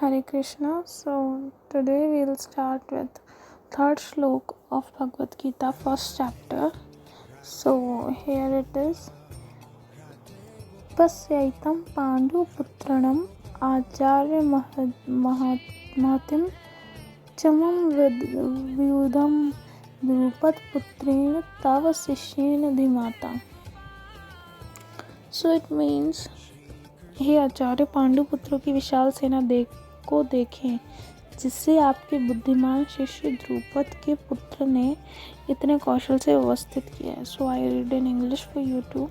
Hare Krishna. So today we'll start with third shlok of Bhagavad Gita, first chapter. So here it is. Pasyaitam Pandu Putranam Acharya Mahatim Chamam Vyudham Drupad Putrena Tava Sishyena Dhimata. So it means, हे आचार्य, पांडु पुत्रों की विशाल सेना को देखें जिससे आपके बुद्धिमान शिष्य द्रुपद के पुत्र ने इतने कौशल से व्यवस्थित किया है. So I read in English for you too.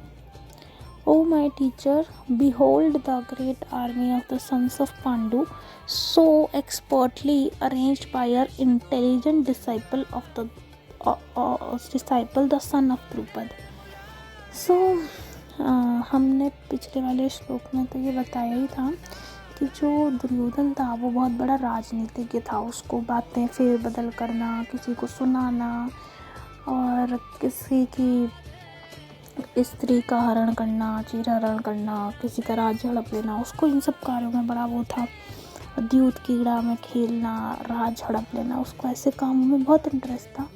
O my teacher, behold the great army of the sons of Pandu, so expertly arranged by our intelligent disciple, the son of Drupad. So हमने पिछले वाले श्लोक में तो ये बताया ही था कि जो दुर्योधन था वो बहुत बड़ा राजनीतिज्ञ था. उसको बातें फेर बदल करना, किसी को सुनाना और किसी की स्त्री का हरण करना, चीरहरण करना, किसी का राज्य हड़प लेना, उसको इन सब कार्यों में बड़ा वो था. द्यूत कीड़ा में खेलना, राज हड़प लेना, उसको ऐसे कामों में बहुत इंटरेस्ट था.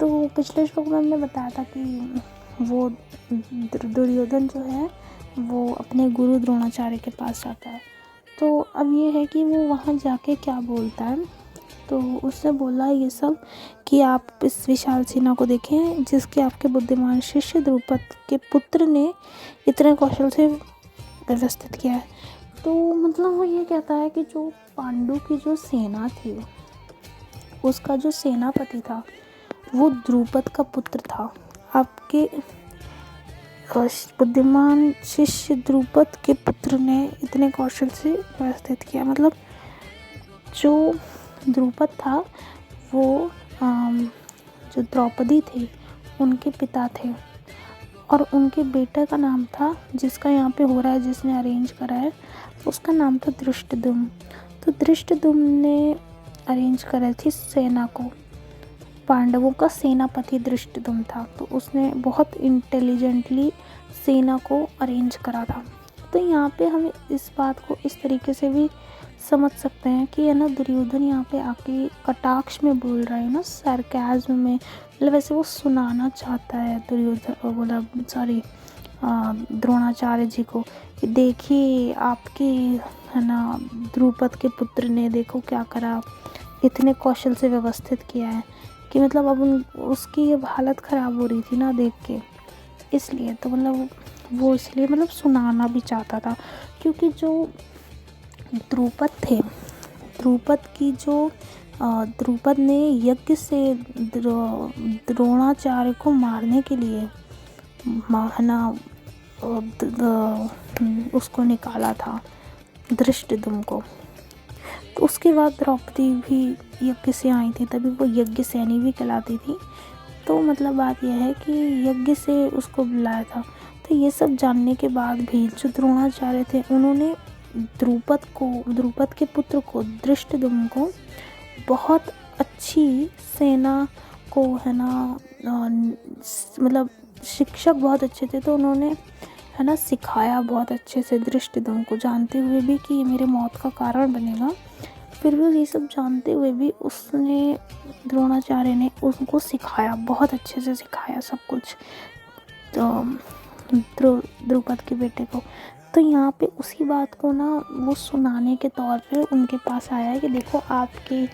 तो पिछले श्लोक में हमने बताया था कि वो दुर्योधन जो है वो अपने गुरु द्रोणाचार्य के पास जाता है. तो अब ये है कि वो वहाँ जाके क्या बोलता है. तो उसने बोला ये सब कि आप इस विशाल सेना को देखें जिसके आपके बुद्धिमान शिष्य द्रुपद के पुत्र ने इतने कौशल से व्यवस्थित किया है. तो मतलब वो ये कहता है कि जो पांडु की जो सेना थी उसका जो सेनापति था वो द्रुपद का पुत्र था. आपके बुद्धिमान शिष्य द्रुपद के पुत्र ने इतने कौशल से व्यवस्थित किया. मतलब जो द्रुपद था वो जो द्रौपदी थे उनके पिता थे और उनके बेटे का नाम था, जिसका यहाँ पे हो रहा है, जिसने अरेंज करा है, उसका नाम था धृष्टद्युम्न. तो धृष्टद्युम्न ने अरेंज करा थी सेना को. पांडवों का सेनापति धृष्टद्युम्न था. तो उसने बहुत इंटेलिजेंटली सेना को अरेंज करा था. तो यहाँ पे हम इस बात को इस तरीके से भी समझ सकते हैं कि है ना, दुर्योधन यहाँ पे आके कटाक्ष में बोल रहा है ना, सरकाज़्म में. मतलब वैसे वो सुनाना चाहता है द्रोणाचार्य जी को कि देखिए आपके है ना द्रुपद के पुत्र ने देखो क्या करा, इतने कौशल से व्यवस्थित किया है. कि मतलब अब उसकी हालत ख़राब हो रही थी ना देख के, इसलिए तो मतलब वो इसलिए मतलब सुनाना भी चाहता था. क्योंकि जो द्रुपद थे, द्रुपद ने यज्ञ से द्रोणाचार्य को मारने के लिए है ना उसको निकाला था, धृष्टद्युम्न को. तो उसके बाद द्रौपदी भी यज्ञ से आई थी, तभी वो यज्ञ सैनी भी कहलाती थी. तो मतलब बात यह है कि यज्ञ से उसको बुलाया था. तो ये सब जानने के बाद भी जो द्रोणाचार्य थे उन्होंने द्रुपद के पुत्र को, धृष्टद्युम्न को, बहुत अच्छी सेना को है ना मतलब शिक्षक बहुत अच्छे थे. तो उन्होंने है ना सिखाया बहुत अच्छे से धृष्टद्युम्न को, जानते हुए भी कि ये मेरे मौत का कारण बनेगा. फिर भी ये सब जानते हुए भी द्रोणाचार्य ने उनको सिखाया, बहुत अच्छे से सिखाया सब कुछ तो द्रुपद के बेटे को. तो यहाँ पे उसी बात को ना वो सुनाने के तौर पे उनके पास आया है कि देखो आपके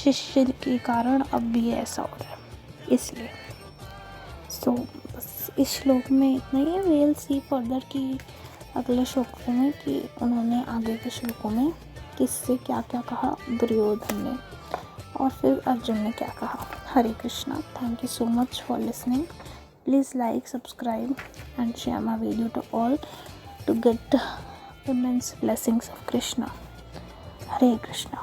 शिष्य के कारण अब भी ऐसा हो रहा है, इसलिए. सो बस इस श्लोक में इतना ही है. वील सी फर्दर कि अगले श्लोकों में कि उन्होंने आगे के श्लोकों में किससे क्या क्या कहा दुर्योधन ने और फिर अर्जुन ने क्या कहा. Hare Krishna. Thank you so much for listening. Please like, subscribe and share my video to all to get immense blessings of Krishna. Hare Krishna.